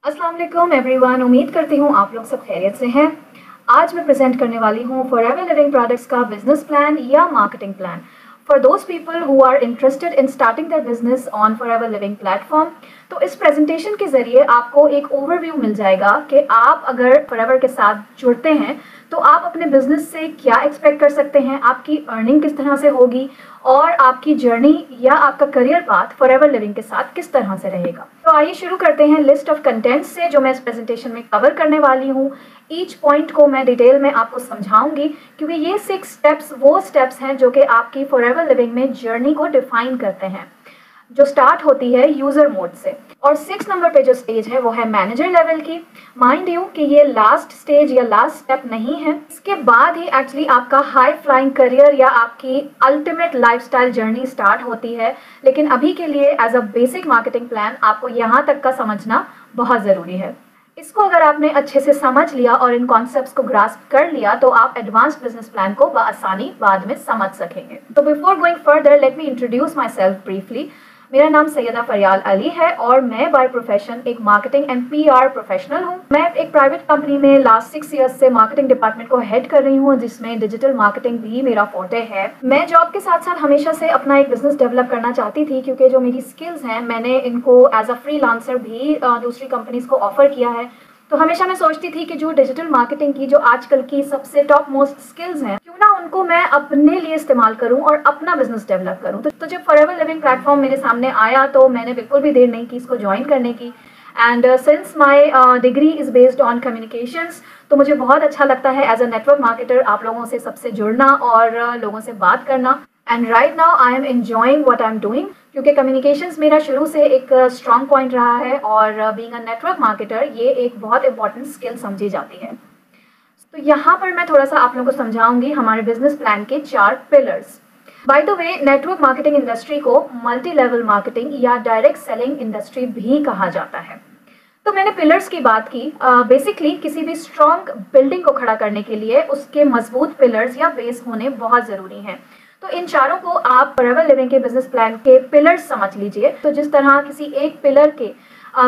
अस्सलाम वालेकुम एवरीवन। उम्मीद करती हूँ आप लोग सब खैरियत से हैं। आज मैं प्रेजेंट करने वाली हूँ फॉरएवर लिविंग प्रोडक्ट्स का बिजनेस प्लान या marketing plan for those people who are interested in starting their business on forever living platform. तो इस प्रेजेंटेशन के ज़रिए आपको एक ओवरव्यू मिल जाएगा कि आप अगर फॉरएवर के साथ जुड़ते हैं तो आप अपने बिजनेस से क्या एक्सपेक्ट कर सकते हैं, आपकी अर्निंग किस तरह से होगी और आपकी जर्नी या आपका करियर पाथ फॉरएवर लिविंग के साथ किस तरह से रहेगा। तो आइए शुरू करते हैं लिस्ट ऑफ कंटेंट्स से जो मैं इस प्रेजेंटेशन में कवर करने वाली हूँ। ईच पॉइंट को मैं डिटेल में आपको समझाऊंगी क्योंकि ये 6 स्टेप्स वो स्टेप्स हैं जो कि आपकी फॉरएवर लिविंग में जर्नी को डिफाइन करते हैं, जो स्टार्ट होती है यूजर मोड से। और 6 नंबर पे जो स्टेज है वो है मैनेजर लेवल की। माइंड यू कि ये लास्ट स्टेज या लास्ट स्टेप नहीं है, इसके बाद ही एक्चुअली आपका हाई फ्लाइंग करियर या आपकी अल्टीमेट लाइफस्टाइल जर्नी स्टार्ट होती है। लेकिन अभी के लिए as a basic marketing plan आपको यहाँ तक का समझना बहुत ज़रूरी है। इसको अगर आपने अच्छे से समझ लिया और इन कॉन्सेप्ट्स को ग्रास्प कर लिया तो आप एडवांस बिजनेस प्लान को बआसानी बाद में समझ सकेंगे। तो before going further let me introduce my self briefly. मेरा नाम सैयदा फरियाल अली है और मैं बाय प्रोफेशन एक मार्केटिंग एंड पीआर प्रोफेशनल हूँ। मैं एक प्राइवेट कंपनी में लास्ट 6 इयर्स से मार्केटिंग डिपार्टमेंट को हेड कर रही हूँ, जिसमें डिजिटल मार्केटिंग भी मेरा फोर्टे है। मैं जॉब के साथ साथ हमेशा से अपना एक बिजनेस डेवलप करना चाहती थी क्योंकि जो मेरी स्किल्स हैं मैंने इनको एज अ फ्रीलांसर भी दूसरी कंपनीज को ऑफर किया है। तो हमेशा मैं सोचती थी कि जो डिजिटल मार्केटिंग की जो आजकल की सबसे टॉप मोस्ट स्किल्स हैं क्यों ना उनको मैं अपने लिए इस्तेमाल करूं और अपना बिजनेस डेवलप करूं। तो जब फॉरएवर लिविंग प्लेटफॉर्म मेरे सामने आया तो मैंने बिल्कुल भी देर नहीं की इसको ज्वाइन करने की। And since my degree is based on communications, तो मुझे बहुत अच्छा लगता है एज अ नेटवर्क मार्केटर आप लोगों से सबसे जुड़ना और लोगों से बात करना। And right now I am enjoying what I am doing क्योंकि कम्युनिकेशंस मेरा शुरू से एक स्ट्रॉन्ग पॉइंट रहा है और बीइंग अ नेटवर्क मार्केटर ये एक बहुत इंपॉर्टेंट स्किल समझी जाती है। तो यहाँ पर मैं थोड़ा सा आप लोगों को समझाऊंगी हमारे बिजनेस प्लान के 4 pillars. By the way, network marketing industry को मल्टी लेवल मार्केटिंग या डायरेक्ट सेलिंग इंडस्ट्री भी कहा जाता है। तो मैंने पिलर्स की बात की। बेसिकली किसी भी स्ट्रॉन्ग बिल्डिंग को खड़ा करने के लिए उसके मजबूत पिलर्स या बेस होने बहुत ज़रूरी हैं। तो इन चारों को आप फॉरएवर लिविंग के बिजनेस प्लान के पिलर्स समझ लीजिए। तो जिस तरह किसी एक पिलर के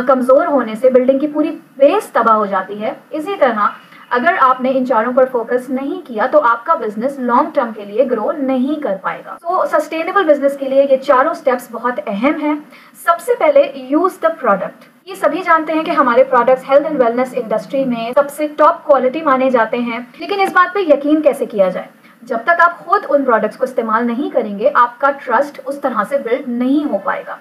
कमज़ोर होने से बिल्डिंग की पूरी बेस तबाह हो जाती है, इसी तरह अगर आपने इन चारों पर फोकस नहीं किया तो आपका बिजनेस लॉन्ग टर्म के लिए ग्रो नहीं कर पाएगा। तो सस्टेनेबल बिजनेस के लिए ये चारों स्टेप्स बहुत अहम हैं। सबसे पहले यूज द प्रोडक्ट। ये सभी जानते हैं कि हमारे products health and wellness industry में सबसे टॉप क्वालिटी माने जाते हैं, लेकिन इस बात पे यकीन कैसे किया जाए? जब तक आप खुद उन प्रोडक्ट्स को इस्तेमाल नहीं करेंगे आपका ट्रस्ट उस तरह से बिल्ड नहीं हो पाएगा।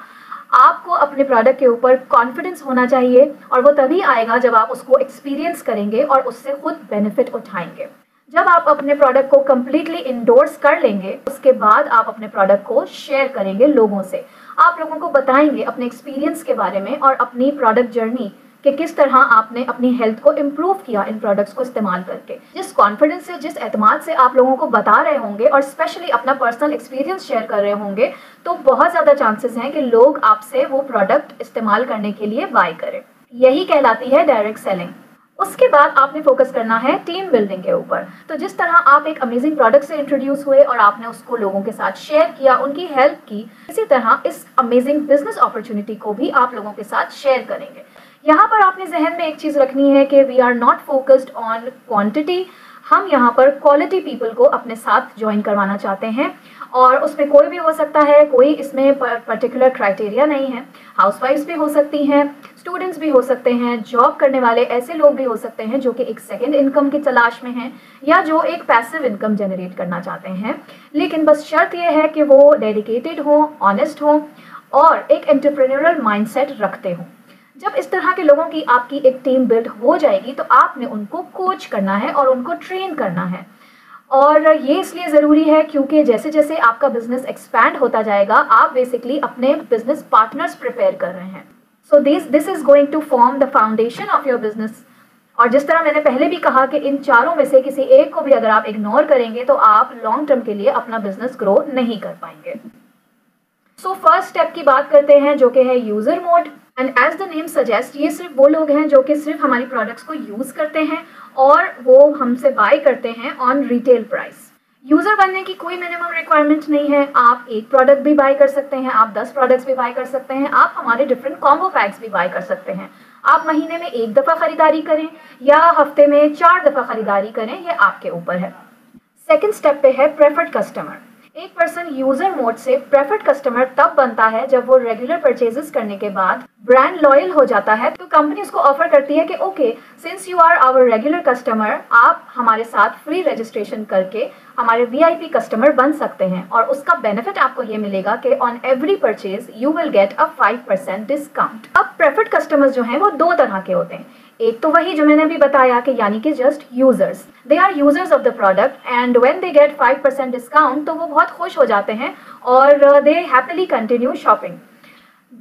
आपको अपने प्रोडक्ट के ऊपर कॉन्फिडेंस होना चाहिए और वो तभी आएगा जब आप उसको एक्सपीरियंस करेंगे और उससे खुद बेनिफिट उठाएंगे। जब आप अपने प्रोडक्ट को कम्प्लीटली इंडोर्स कर लेंगे उसके बाद आप अपने प्रोडक्ट को शेयर करेंगे लोगों से। आप लोगों को बताएंगे अपने एक्सपीरियंस के बारे में और अपनी प्रोडक्ट जर्नी कि किस तरह आपने अपनी हेल्थ को इम्प्रूव किया इन प्रोडक्ट्स को इस्तेमाल करके। जिस कॉन्फिडेंस से, जिस एतमाद से आप लोगों को बता रहे होंगे और स्पेशली अपना पर्सनल एक्सपीरियंस शेयर कर रहे होंगे, तो बहुत ज़्यादा चांसेस हैं कि लोग आपसे वो प्रोडक्ट इस्तेमाल करने के लिए बाय करें। यही कहलाती है डायरेक्ट सेलिंग। उसके बाद आपने फोकस करना है टीम बिल्डिंग के ऊपर। तो जिस तरह आप एक अमेजिंग प्रोडक्ट से इंट्रोड्यूस हुए और आपने उसको लोगों के साथ शेयर किया, उनकी हेल्प की, इसी तरह इस अमेजिंग बिजनेस अपॉर्चुनिटी को भी आप लोगों के साथ शेयर करेंगे। यहाँ पर आपने जहन में एक चीज़ रखनी है कि we are not focused on quantity. हम यहाँ पर क्वालिटी पीपल को अपने साथ ज्वाइन करवाना चाहते हैं और उसमें कोई भी हो सकता है, कोई इसमें पर्टिकुलर क्राइटेरिया नहीं है। हाउसवाइफ्स भी हो सकती हैं, स्टूडेंट्स भी हो सकते हैं, जॉब करने वाले ऐसे लोग भी हो सकते हैं जो कि एक सेकेंड इनकम की तलाश में हैं या जो एक पैसिव इनकम जनरेट करना चाहते हैं। लेकिन बस शर्त यह है कि वो डेडिकेटेड हो, ऑनेस्ट हो और एक एंटरप्रेन्योरल माइंडसेट रखते हो। जब इस तरह के लोगों की आपकी एक टीम बिल्ड हो जाएगी तो आपने उनको कोच करना है और उनको ट्रेन करना है। और ये इसलिए ज़रूरी है क्योंकि जैसे जैसे आपका बिजनेस एक्सपैंड होता जाएगा आप बेसिकली अपने बिजनेस पार्टनर्स प्रिपेयर कर रहे हैं। So this is going to form the foundation of your business. और जिस तरह मैंने पहले भी कहा कि इन चारों में से किसी एक को भी अगर आप इग्नोर करेंगे तो आप लॉन्ग टर्म के लिए अपना बिजनेस ग्रो नहीं कर पाएंगे। सो फर्स्ट स्टेप की बात करते हैं जो कि है user mode. And as the name suggest, ये सिर्फ वो लोग हैं जो कि सिर्फ हमारी प्रोडक्ट्स को यूज करते हैं और वो हमसे बाय करते हैं ऑन रिटेल प्राइस। यूजर बनने की कोई मिनिमम रिक्वायरमेंट नहीं है। आप एक प्रोडक्ट भी बाय कर सकते हैं, आप 10 प्रोडक्ट्स भी बाय कर सकते हैं, आप हमारे डिफरेंट कॉम्बो पैक्स भी बाय कर सकते हैं। आप महीने में 1 दफ़ा खरीदारी करें या हफ्ते में 4 दफ़ा खरीदारी करें, ये आपके ऊपर है। सेकंड स्टेप पे है प्रेफर्ड कस्टमर। एक पर्सन यूजर मोड से प्रेफर्ड कस्टमर तब बनता है जब वो रेगुलर परचेजेस करने के बाद ब्रांड लॉयल हो जाता है। तो कंपनी उसको ऑफर करती है कि okay, since you are our regular customer, आप हमारे साथ फ्री रजिस्ट्रेशन करके हमारे वीआईपी कस्टमर बन सकते हैं, और उसका बेनिफिट आपको ये मिलेगा कि on every purchase you will get a 5% discount. अब प्रेफर्ड कस्टमर्स जो हैं वो 2 तरह के होते हैं। एक तो वही जो मैंने अभी बताया कि यानी कि just users, they are users of the product and when they get 5% discount तो वो बहुत खुश हो जाते हैं और दे हैप्पीली कंटिन्यू शॉपिंग।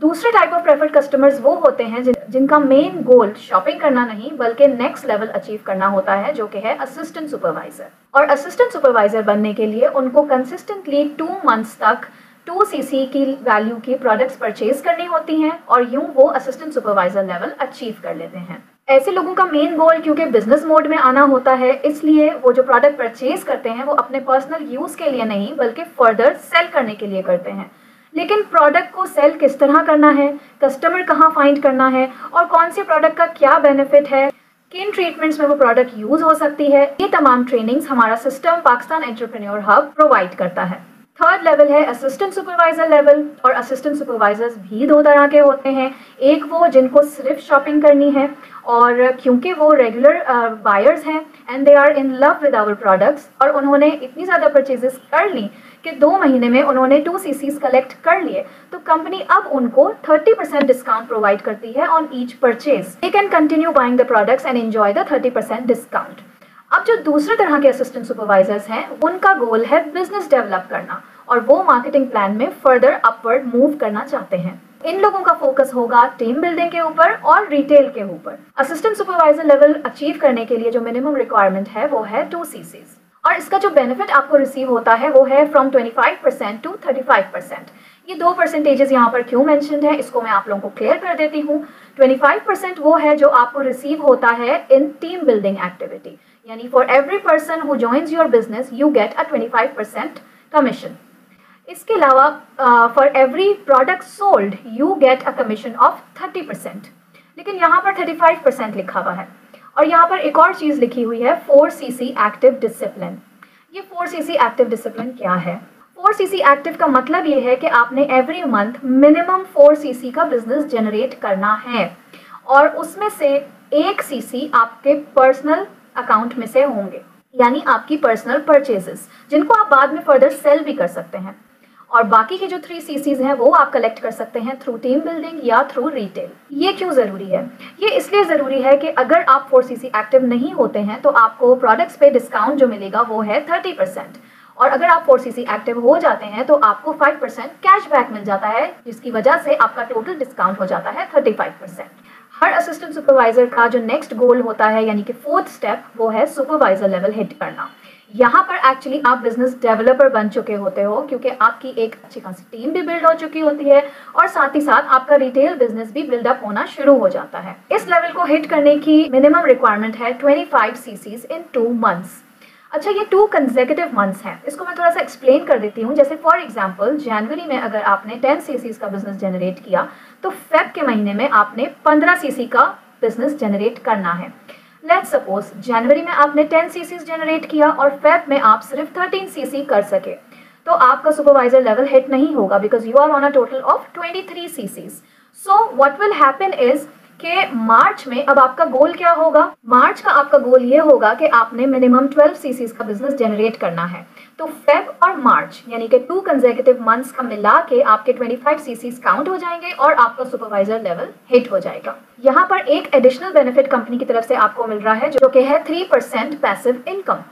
दूसरे टाइप ऑफ प्रेफर्ड कस्टमर्स वो होते हैं जिनका मेन गोल शॉपिंग करना नहीं बल्कि नेक्स्ट लेवल अचीव करना होता है, जो कि है असिस्टेंट सुपरवाइजर। और असिस्टेंट सुपरवाइजर बनने के लिए उनको कंसिस्टेंटली 2 मंथ्स तक 2 cc की वैल्यू की प्रोडक्ट्स परचेज करनी होती हैं और यूं वो असिस्टेंट सुपरवाइजर लेवल अचीव कर लेते हैं। ऐसे लोगों का मेन गोल क्योंकि बिजनेस मोड में आना होता है, इसलिए वो जो प्रोडक्ट परचेज करते हैं वो अपने पर्सनल यूज के लिए नहीं बल्कि फर्दर सेल करने के लिए करते हैं। लेकिन प्रोडक्ट को सेल किस तरह करना है, कस्टमर कहाँ फाइंड करना है और कौन से प्रोडक्ट का क्या बेनिफिट है, किन ट्रीटमेंट्स में वो प्रोडक्ट यूज हो सकती है, ये तमाम ट्रेनिंग्स हमारा system Pakistan entrepreneur hub provide करता है। थर्ड लेवल है असिस्टेंट सुपरवाइजर लेवल, और असिस्टेंट सुपरवाइजर्स भी 2 तरह के होते हैं। एक वो जिनको सिर्फ शॉपिंग करनी है और क्योंकि वो रेगुलर बायर्स हैं and they are in love with our products और उन्होंने इतनी ज़्यादा परचेजेस कर ली कि 2 महीने में उन्होंने 2 ccs कलेक्ट कर लिए, तो कंपनी अब उनको 30% डिस्काउंट प्रोवाइड करती है on each purchase. They can continue buying the products and enjoy the 30% discount. अब जो दूसरे तरह के असिस्टेंट सुपरवाइजर्स हैं उनका गोल है बिजनेस डेवलप करना और वो मार्केटिंग प्लान में फर्दर अपवर्ड मूव करना चाहते हैं। इन लोगों का फोकस होगा टीम बिल्डिंग के ऊपर और रिटेल के ऊपर। असिस्टेंट सुपरवाइजर लेवल अचीव करने के लिए जो मिनिमम रिक्वायरमेंट है वो है 2 ccs, और इसका जो बेनिफिट आपको रिसीव होता है वो है फ्रॉम 25% टू 35%। ये 2 परसेंटेजेस यहाँ पर क्यों मेंशन्ड है इसको मैं आप लोगों को क्लियर कर देती हूँ। 25% वो है जो आपको रिसीव होता है इन टीम बिल्डिंग एक्टिविटी, यानी for every person who joins your business you get a 25% commission. इसके अलावा for every product sold you get a commission of 30%, लेकिन यहाँ पर 35% लिखा हुआ है। और यहाँ पर एक और चीज़ लिखी हुई है 4 cc एक्टिव डिसिप्लिन। ये 4 cc एक्टिव डिसिप्लिन क्या है? 4 cc एक्टिव का मतलब ये है कि आपने एवरी मंथ मिनिमम 4 cc का बिजनेस जनरेट करना है और उसमें से 1 cc आपके पर्सनल अकाउंट में से होंगे, यानी आपकी पर्सनल परचेजेस जिनको आप बाद में फर्दर सेल भी कर सकते हैं। और बाकी के जो 3 ccs हैं वो आप कलेक्ट कर सकते हैं थ्रू टीम बिल्डिंग या थ्रू रिटेल। ये क्यों ज़रूरी है? ये इसलिए ज़रूरी है कि अगर आप 4 cc एक्टिव नहीं होते हैं तो आपको प्रोडक्ट्स पे डिस्काउंट जो मिलेगा वो है 30%, और अगर आप 4 cc एक्टिव हो जाते हैं तो आपको 5% कैशबैक मिल जाता है, जिसकी वजह से आपका टोटल डिस्काउंट हो जाता है 35%। हर असिस्टेंट सुपरवाइजर का जो नेक्स्ट गोल होता है यानी कि 4th स्टेप वो है सुपरवाइजर लेवल हिट करना। यहाँ पर एक्चुअली आप बिजनेस डेवलपर बन चुके होते हो क्योंकि आपकी एक अच्छी खासी टीम भी बिल्ड हो चुकी होती है और साथ ही साथ आपका रिटेल बिजनेस भी बिल्डअप होना शुरू हो जाता है। इस लेवल को हिट करने की मिनिमम रिक्वायरमेंट है 25 ccs इन 2 months। अच्छा, ये 2 कंसेक्यूटिव मंथ्स हैं, इसको मैं थोड़ा सा एक्सप्लेन कर देती हूँ। जैसे फॉर एग्जांपल जनवरी में अगर आपने 10 ccs का बिजनेस जनरेट किया तो फेब के महीने में आपने 15 cc का बिजनेस जनरेट करना है। लेट्स सपोज जनवरी में आपने 10 ccs जनरेट किया और फेब में आप सिर्फ 13 cc कर सके, तो आपका सुपरवाइजर लेवल हिट नहीं होगा because you are on a total of 23 ccs। So what will happen is कि मार्च में अब आपका गोल क्या होगा? मार्च का आपका गोल ये होगा कि आपने मिनिमम 12 ccs का बिजनेस जनरेट करना है। तो फेब और मार्च यानी कि 2 कंसेक्यूटिव मंथ्स का मिला के आपके 25 ccs काउंट हो जाएंगे और आपका सुपरवाइजर लेवल हिट हो जाएगा। यहाँ पर एक एडिशनल बेनिफिट कंपनी की तरफ से आपको मिल रहा है जो कि है 3% पैसिव इनकम।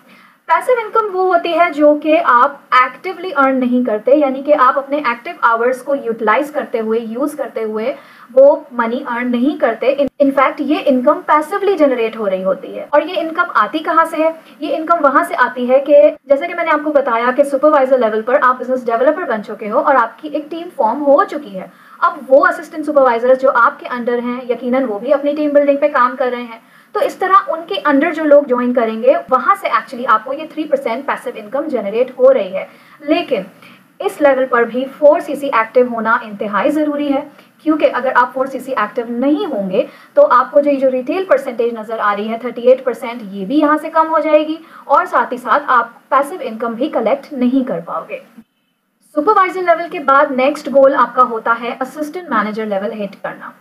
पैसिव इनकम वो होती है जो कि आप एक्टिवली अर्न नहीं करते, यानी कि आप अपने एक्टिव आवर्स को यूटिलाइज करते हुए यूज करते हुए वो मनी अर्न नहीं करते। इनफैक्ट ये इनकम पैसिवली जनरेट हो रही होती है। और ये इनकम आती कहाँ से है? ये इनकम वहां से आती है कि जैसे कि मैंने आपको बताया कि सुपरवाइजर लेवल पर आप बिजनेस डेवलपर बन चुके हो और आपकी एक टीम फॉर्म हो चुकी है। अब वो असिस्टेंट सुपरवाइजर जो आपके अंडर हैं, यकीनन वो भी अपनी टीम बिल्डिंग पे काम कर रहे हैं, तो इस तरह उनके अंडर जो लोग ज्वाइन करेंगे वहां से एक्चुअली आपको ये 3% पैसिव इनकम जनरेट हो रही है। लेकिन इस लेवल पर भी 4 cc एक्टिव होना इंतहाई ज़रूरी है क्योंकि अगर आप 4cc एक्टिव नहीं होंगे तो आपको जो रिटेल परसेंटेज नज़र आ रही है 38%, ये भी यहाँ से कम हो जाएगी और साथ ही साथ आप पैसिव इनकम भी कलेक्ट नहीं कर पाओगे। सुपरवाइजर लेवल के बाद नेक्स्ट गोल आपका होता है असिस्टेंट मैनेजर लेवल हिट करना।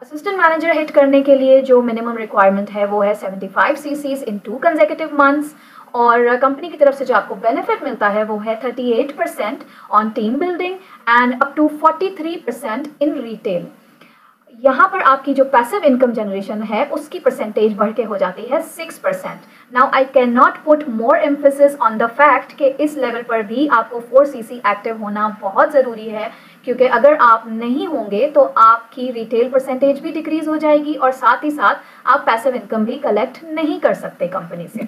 असिस्टेंट मैनेजर हिट करने के लिए जो मिनिमम रिक्वायरमेंट है वो है 75 सीसीज इन 2 कंसेक्यूटिव मंथ्स, और कंपनी की तरफ से जो आपको बेनिफिट मिलता है वो है 38% on team building and up to 43% in retail. यहाँ पर आपकी जो पैसिव इनकम जनरेशन है उसकी परसेंटेज बढ़ के हो जाती है 6%। Now I can not put more emphasis on the fact कि इस लेवल पर भी आपको 4cc एक्टिव होना बहुत ज़रूरी है, क्योंकि अगर आप नहीं होंगे तो आपकी रिटेल परसेंटेज भी डिक्रीज हो जाएगी और साथ ही साथ आप पैसिव इनकम भी कलेक्ट नहीं कर सकते कंपनी से।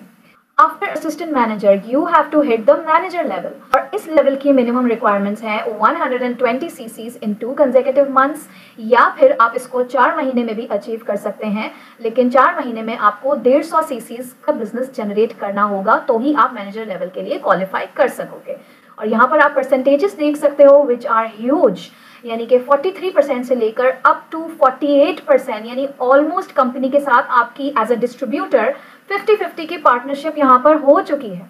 After assistant manager you have to hit the manager level, और इस लेवल की मिनिमम रिक्वायरमेंट्स हैं 120 सीसीज इन 2 कंसेक्यूटिव मंथ्स, या फिर आप इसको 4 महीने में भी अचीव कर सकते हैं, लेकिन 4 महीने में आपको 150 सीसीज का बिजनेस जनरेट करना होगा तो ही आप मैनेजर लेवल के लिए क्वालिफाई कर सकोगे। और यहाँ पर आप परसेंटेजेस देख सकते हो विच आर ह्यूज, यानी कि 43% से लेकर अप टू 48%, यानी ऑलमोस्ट कंपनी के साथ आपकी एज अ डिस्ट्रीब्यूटर 50-50 की पार्टनरशिप यहाँ पर हो चुकी है।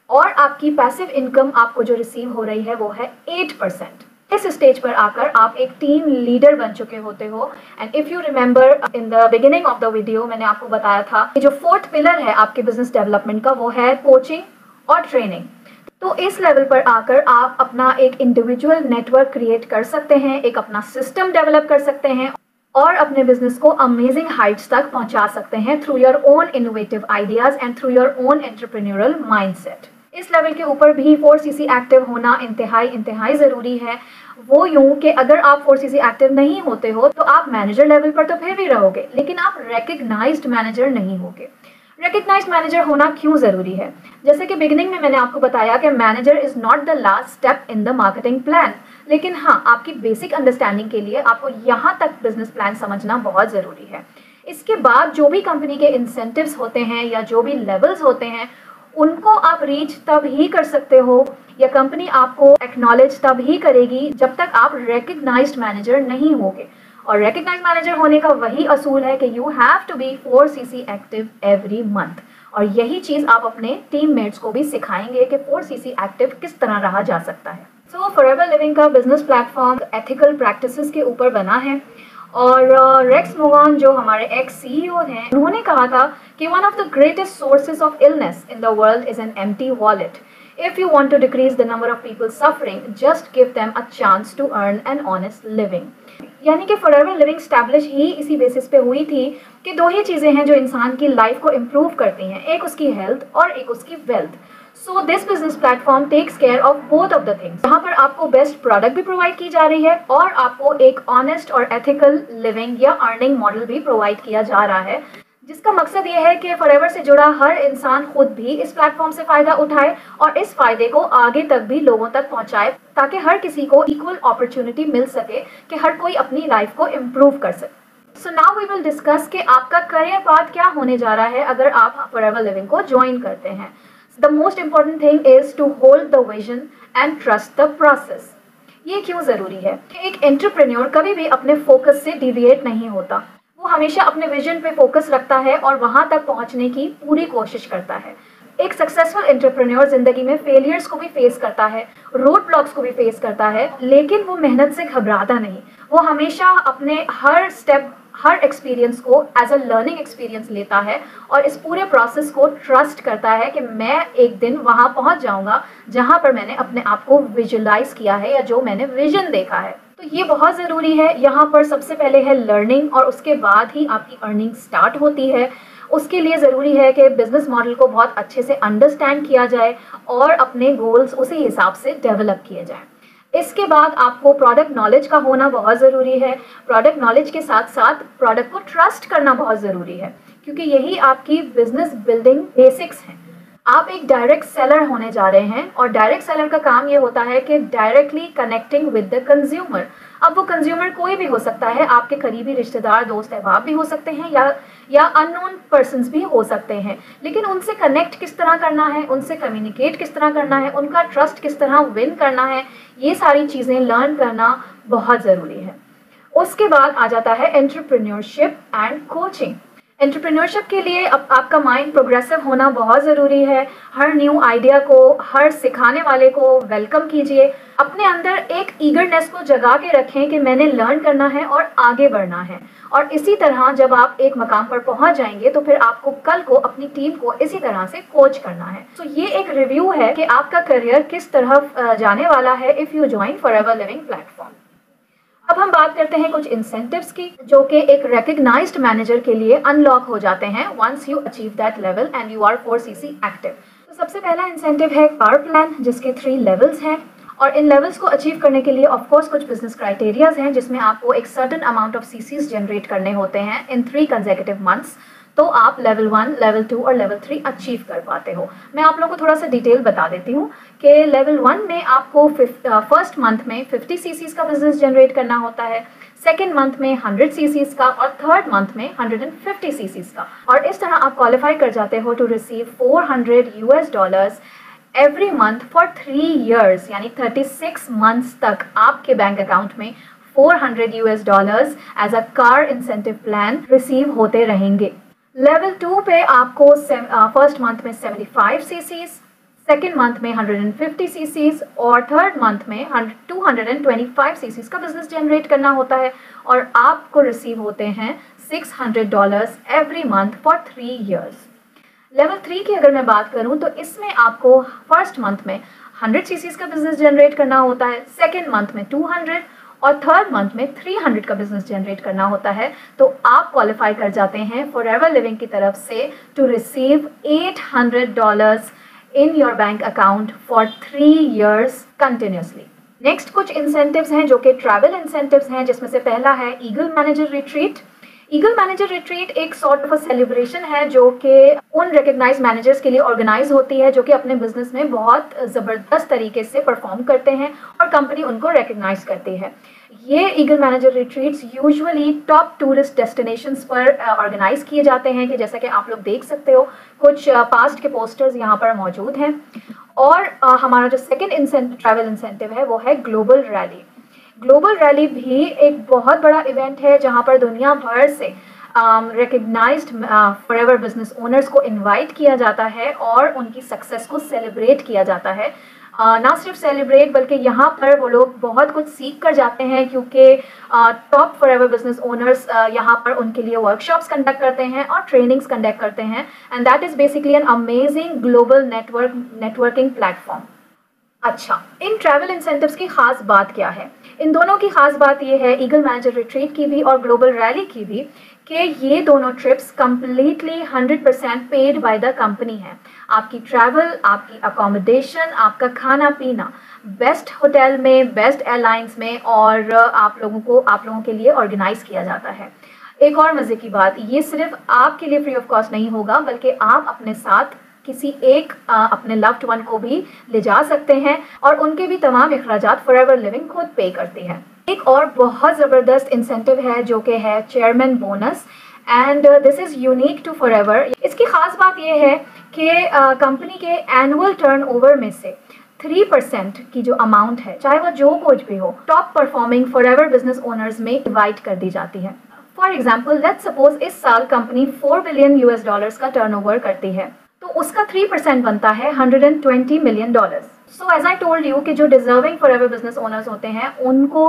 और आपकी पैसिव इनकम आपको जो रिसीव हो रही है वो है 8%। इस स्टेज पर आकर आप एक टीम लीडर बन चुके होते हो। And if you remember in the beginning of the video मैंने आपको बताया था कि जो 4th पिलर है आपके बिजनेस डेवलपमेंट का वो है कोचिंग और ट्रेनिंग। तो इस लेवल पर आकर आप अपना एक इंडिविजुअल नेटवर्क क्रिएट कर सकते हैं, एक अपना सिस्टम डेवलप कर सकते हैं और अपने बिजनेस को अमेजिंग हाइट्स तक पहुंचा सकते हैं through your own innovative ideas and through your own entrepreneurial mindset. इस लेवल के ऊपर भी 4cc एक्टिव होना इंतहाई ज़रूरी है। वो यूं कि अगर आप 4cc एक्टिव नहीं होते हो तो आप मैनेजर लेवल पर तो फिर भी रहोगे, लेकिन आप रिकग्नाइज्ड मैनेजर नहीं होगे। रिकग्नाइज्ड मैनेजर होना क्यों ज़रूरी है? जैसे कि बिगिनिंग में मैंने आपको बताया कि manager is not the last step in the marketing plan, लेकिन हाँ, आपकी बेसिक अंडरस्टैंडिंग के लिए आपको यहाँ तक बिजनेस प्लान समझना बहुत ज़रूरी है। इसके बाद जो भी कंपनी के इंसेंटिव्स होते हैं या जो भी लेवल्स होते हैं उनको आप रीच तब ही कर सकते हो या कंपनी आपको एक्नॉलेज तब ही करेगी जब तक आप रिकग्नाइज्ड मैनेजर नहीं होगे। और रिकग्नाइज्ड मैनेजर होने का वही असूल है कि you have to be 4cc active every month, और यही चीज़ आप अपने टीममेट्स को भी सिखाएंगे कि 4cc एक्टिव किस तरह रहा जा सकता है। सो फॉरएवर लिविंग का बिजनेस प्लेटफॉर्म एथिकल प्रैक्टिसेस के ऊपर बना है, और रेक्स मोवान जो हमारे एक्स CEO हैं उन्होंने कहा था कि one of the greatest sources of illness in the world is an empty wallet. If you want to decrease the number of people suffering, just give them a chance to earn an honest living। यानी कि forever living establish ही इसी basis पे हुई थी कि 2 ही चीज़ें हैं जो इंसान की लाइफ को इम्प्रूव करती हैं, एक उसकी हेल्थ और एक उसकी wealth. So this business platform takes care of both of the things. यहाँ पर आपको बेस्ट प्रोडक्ट भी प्रोवाइड की जा रही है और आपको एक ऑनेस्ट और एथिकल लिविंग या अर्निंग मॉडल भी प्रोवाइड किया जा रहा है, जिसका मकसद ये है कि फॉरएवर से जुड़ा हर इंसान खुद भी इस प्लेटफॉर्म से फ़ायदा उठाए और इस फ़ायदे को आगे तक भी लोगों तक पहुंचाए, ताकि हर किसी को इक्वल अपॉर्चुनिटी मिल सके कि हर कोई अपनी लाइफ को इम्प्रूव कर सके। So now we will discuss कि आपका करियर पाथ क्या होने जा रहा है अगर आप फॉरएवर लिविंग को ज्वाइन करते हैं। The most important thing is to hold the vision and trust the process. ये क्यों ज़रूरी है? एक एंटरप्रेन्योर कभी भी अपने फोकस से डिविएट नहीं होता, वो हमेशा अपने विजन पे फोकस रखता है और वहाँ तक पहुँचने की पूरी कोशिश करता है। एक सक्सेसफुल एंटरप्रेन्योर जिंदगी में फेलियर्स को भी फेस करता है, रोड ब्लॉक्स को भी फेस करता है, लेकिन वो मेहनत से घबराता नहीं। वो हमेशा अपने हर स्टेप, हर एक्सपीरियंस को एज अ लर्निंग एक्सपीरियंस लेता है और इस पूरे प्रोसेस को ट्रस्ट करता है कि मैं एक दिन वहाँ पहुँच जाऊँगा जहाँ पर मैंने अपने आप को विजुलाइज किया है या जो मैंने विजन देखा है। तो ये बहुत ज़रूरी है। यहाँ पर सबसे पहले है लर्निंग और उसके बाद ही आपकी अर्निंग स्टार्ट होती है। उसके लिए ज़रूरी है कि बिज़नेस मॉडल को बहुत अच्छे से अंडरस्टैंड किया जाए और अपने गोल्स उसी हिसाब से डेवलप किए जाएं। इसके बाद आपको प्रोडक्ट नॉलेज का होना बहुत ज़रूरी है। प्रोडक्ट नॉलेज के साथ साथ प्रोडक्ट को ट्रस्ट करना बहुत ज़रूरी है, क्योंकि यही आपकी बिजनेस बिल्डिंग बेसिक्स हैं। आप एक डायरेक्ट सेलर होने जा रहे हैं और डायरेक्ट सेलर का काम ये होता है कि directly connecting with the consumer. अब वो कंज्यूमर कोई भी हो सकता है, आपके करीबी रिश्तेदार, दोस्त अहबाब भी हो सकते हैं या अननोन पर्सन्स भी हो सकते हैं, लेकिन उनसे कनेक्ट किस तरह करना है, उनसे कम्युनिकेट किस तरह करना है, उनका ट्रस्ट किस तरह विन करना है, ये सारी चीज़ें लर्न करना बहुत ज़रूरी है। उसके बाद आ जाता है एंटरप्रेन्योरशिप एंड कोचिंग। एंटरप्रेन्योरशिप के लिए अब आपका माइंड प्रोग्रेसिव होना बहुत ज़रूरी है। हर न्यू आइडिया को, हर सिखाने वाले को वेलकम कीजिए। अपने अंदर एक ईगरनेस को जगा के रखें कि मैंने लर्न करना है और आगे बढ़ना है। और इसी तरह जब आप एक मकाम पर पहुंच जाएंगे तो फिर आपको कल को अपनी टीम को इसी तरह से कोच करना है। तो ये एक रिव्यू है कि आपका करियर किस तरह जाने वाला है if you join forever living platform. अब हम बात करते हैं कुछ इंसेंटिव्स की, जो कि एक रिकग्नाइज्ड मैनेजर के लिए अनलॉक हो जाते हैं once you achieve that level and you are 4cc active. तो सबसे पहला इंसेंटिव है कार प्लान, जिसके 3 लेवल्स हैं। और इन लेवल्स को अचीव करने के लिए ऑफ कोर्स कुछ बिजनेस क्राइटेरियाज हैं, जिसमें आपको एक certain amount of chassis generate करने होते हैं इन 3 कंसेक्यूटिव मंथ्स। तो आप लेवल 1, लेवल 2 और लेवल 3 अचीव कर पाते हो। मैं आप लोगों को थोड़ा सा डिटेल बता देती हूँ कि लेवल 1 में आपको फर्स्ट मंथ में 50 सीसीज का बिजनेस जनरेट करना होता है, सेकेंड मंथ में 100 सीसीज का और थर्ड मंथ में 150 सीसीज का। और इस तरह आप क्वालिफाई कर जाते हो to receive $400 every month for 3 years, यानी 36 मंथ्स तक आपके बैंक अकाउंट में $400 as a car incentive plan receive होते रहेंगे। लेवल 2 पे आपको फर्स्ट मंथ में 75 सीसीज, सेकेंड मंथ में 150 सीसीज और थर्ड मंथ में 225 सीसीज का बिजनेस जनरेट करना होता है। और आपको रिसीव होते हैं $600 every month for 3 years। Level 3 की अगर मैं बात करूं तो इसमें आपको फर्स्ट मंथ में 100 सीसीज का बिजनेस जनरेट करना होता है, सेकेंड मंथ में 200 और थर्ड मंथ में 300 का बिजनेस जनरेट करना होता है। तो आप क्वालिफाई कर जाते हैं फॉरएवर लिविंग की तरफ से to receive $800 in your bank account for 3 years continuously. Next कुछ इंसेंटिव्स हैं जो कि ट्रैवल इंसेंटिव्स हैं, जिसमें से पहला है eagle manager retreat. Eagle manager retreat एक सॉर्ट ऑफ अ सेलिब्रेशन है जो कि उन रिकग्नाइज मैनेजर्स के लिए ऑर्गेनाइज होती है जो कि अपने बिजनेस में बहुत ज़बरदस्त तरीके से परफॉर्म करते हैं और कंपनी उनको रिकग्नाइज करती है। ये eagle manager retreats usually top tourist destinations पर ऑर्गेनाइज किए जाते हैं, कि जैसा कि आप लोग देख सकते हो कुछ पास्ट के पोस्टर्स यहाँ पर मौजूद हैं। और हमारा जो सेकेंड ट्रैवल इंसेंटिव है वो है ग्लोबल रैली। ग्लोबल रैली भी एक बहुत बड़ा इवेंट है जहां पर दुनिया भर से रिकग्नाइज्ड फॉरएवर बिजनेस ओनर्स को इनवाइट किया जाता है और उनकी सक्सेस को सेलिब्रेट किया जाता है। ना सिर्फ सेलिब्रेट बल्कि यहाँ पर वो लोग बहुत कुछ सीख कर जाते हैं, क्योंकि टॉप फॉरएवर बिजनेस ओनर्स यहाँ पर उनके लिए वर्कशॉप्स कंडक्ट करते हैं और ट्रेनिंग्स कंडक्ट करते हैं। And that is basically an amazing global networking platform. अच्छा, इन ट्रैवल इंसेंटिव्स की खास बात क्या है? इन दोनों की खास बात ये है, ईगल मैनेजर रिट्रीट की भी और ग्लोबल रैली की भी, कि ये दोनों trips completely 100% paid by the company है। आपकी ट्रैवल, आपकी अकोमोडेशन, आपका खाना पीना बेस्ट होटल में, बेस्ट एयरलाइंस में और आप लोगों के लिए ऑर्गेनाइज किया जाता है। एक और मज़े की बात, ये सिर्फ आपके लिए फ्री ऑफ कॉस्ट नहीं होगा, बल्कि आप अपने साथ किसी एक अपने लव्ड वन को भी ले जा सकते हैं और उनके भी तमाम अखराजात फॉरएवर लिविंग खुद पे करती है। एक और बहुत ज़बरदस्त इंसेंटिव है जो कि है chairman bonus, and this is unique to forever. इसकी खास बात यह है कि कंपनी के एनुअल टर्नओवर में से 3% की जो अमाउंट है, चाहे वो जो कुछ भी हो, top performing forever business owners में डिवाइड कर दी जाती है। फॉर एग्जाम्पल, लेट्स सपोज इस साल कंपनी $4 बिलियन का टर्नओवर करती है, तो उसका 3% बनता है $120 million. So as I told you कि जो डिजर्विंग फॉरएवर बिजनेस ओनर्स होते हैं उनको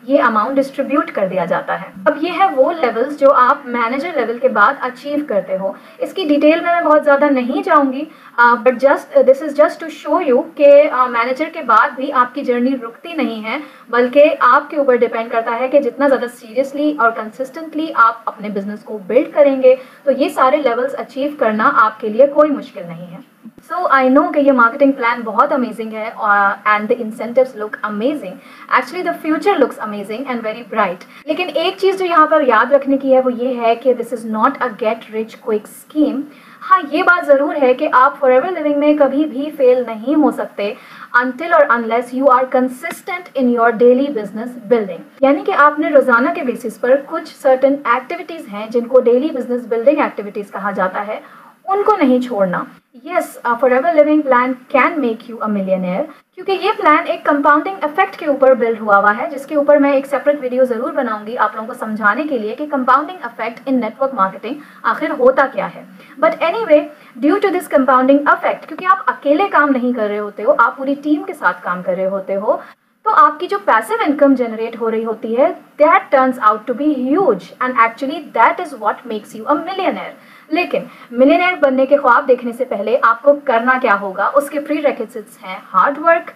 ये अमाउंट डिस्ट्रीब्यूट कर दिया जाता है। अब ये है वो लेवल्स जो आप मैनेजर लेवल के बाद अचीव करते हो। इसकी डिटेल में मैं बहुत ज़्यादा नहीं जाऊंगी, but this is just to show you कि मैनेजर के बाद भी आपकी जर्नी रुकती नहीं है, बल्कि आपके ऊपर डिपेंड करता है कि जितना ज़्यादा सीरियसली और कंसिस्टेंटली आप अपने बिजनेस को बिल्ड करेंगे तो ये सारे लेवल्स अचीव करना आपके लिए कोई मुश्किल नहीं है। सो आई नो कि ये मार्केटिंग प्लान बहुत अमेजिंग है and the incentives look amazing. Actually the future looks amazing and very bright. लेकिन एक चीज़ जो यहाँ पर याद रखने की है वो ये है कि this is not a get rich quick scheme. हाँ, ये बात ज़रूर है कि आप फॉरएवर लिविंग में कभी भी फेल नहीं हो सकते until और unless you are consistent in your daily business building। यानी कि आपने रोज़ाना के बेसिस पर कुछ certain activities हैं जिनको डेली बिजनेस बिल्डिंग एक्टिविटीज़ कहा जाता है, उनको नहीं छोड़ना। Yes, forever living plan can make you a millionaire, क्योंकि ये प्लान एक कंपाउंडिंग इफेक्ट के ऊपर बिल्ड हुआ है, जिसके ऊपर मैं एक सेपरेट वीडियो जरूर बनाऊंगी आप लोगों को समझाने के लिए कि compounding effect in network marketing आखिर होता क्या है। But anyway, due to this compounding effect, क्योंकि आप अकेले काम नहीं कर रहे होते हो, आप पूरी टीम के साथ काम कर रहे होते हो, तो आपकी जो पैसिव इनकम जनरेट हो रही होती है, that turns out to be huge and actually that is what makes you a millionaire. लेकिन मिलियनेयर बनने के ख्वाब देखने से पहले आपको करना क्या होगा, उसके प्रीरेक्विजिट्स हैं हार्ड वर्क,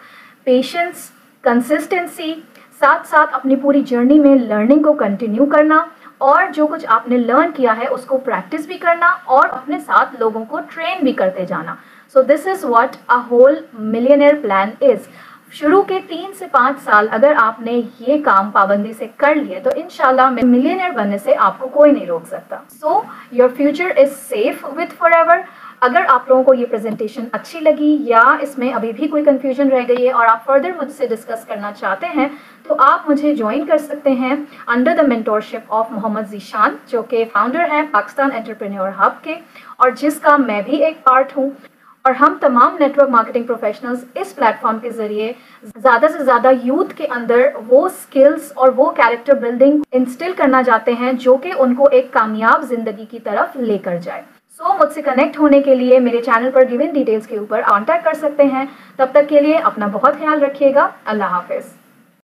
पेशेंस, कंसिस्टेंसी, साथ साथ अपनी पूरी जर्नी में लर्निंग को कंटिन्यू करना, और जो कुछ आपने लर्न किया है उसको प्रैक्टिस भी करना और अपने साथ लोगों को ट्रेन भी करते जाना। So this is what a whole millionaire plan is. शुरू के 3 से 5 साल अगर आपने ये काम पाबंदी से कर लिए तो इंशाल्लाह मिलियनेयर बनने से आपको कोई नहीं रोक सकता। So your future is safe with forever. अगर आप लोगों को ये प्रेजेंटेशन अच्छी लगी या इसमें अभी भी कोई कंफ्यूजन रह गई है और आप फर्दर मुझसे डिस्कस करना चाहते हैं, तो आप मुझे ज्वाइन कर सकते हैं under the mentorship of Mohammed Zeeshan, जो कि फाउंडर हैं पाकिस्तान एंटरप्रेन्योर हब के, और जिसका मैं भी एक पार्ट हूँ। और हम तमाम नेटवर्क मार्केटिंग प्रोफेशनल्स इस प्लेटफॉर्म के जरिए ज़्यादा से ज़्यादा यूथ के अंदर वो स्किल्स और वो कैरेक्टर बिल्डिंग इंस्टिल करना चाहते हैं जो कि उनको एक कामयाब जिंदगी की तरफ लेकर जाए। सो मुझसे कनेक्ट होने के लिए मेरे चैनल पर गिवन डिटेल्स के ऊपर कॉन्टैक्ट कर सकते हैं। तब तक के लिए अपना बहुत ख्याल रखिएगा। अल्लाह हाफिज़।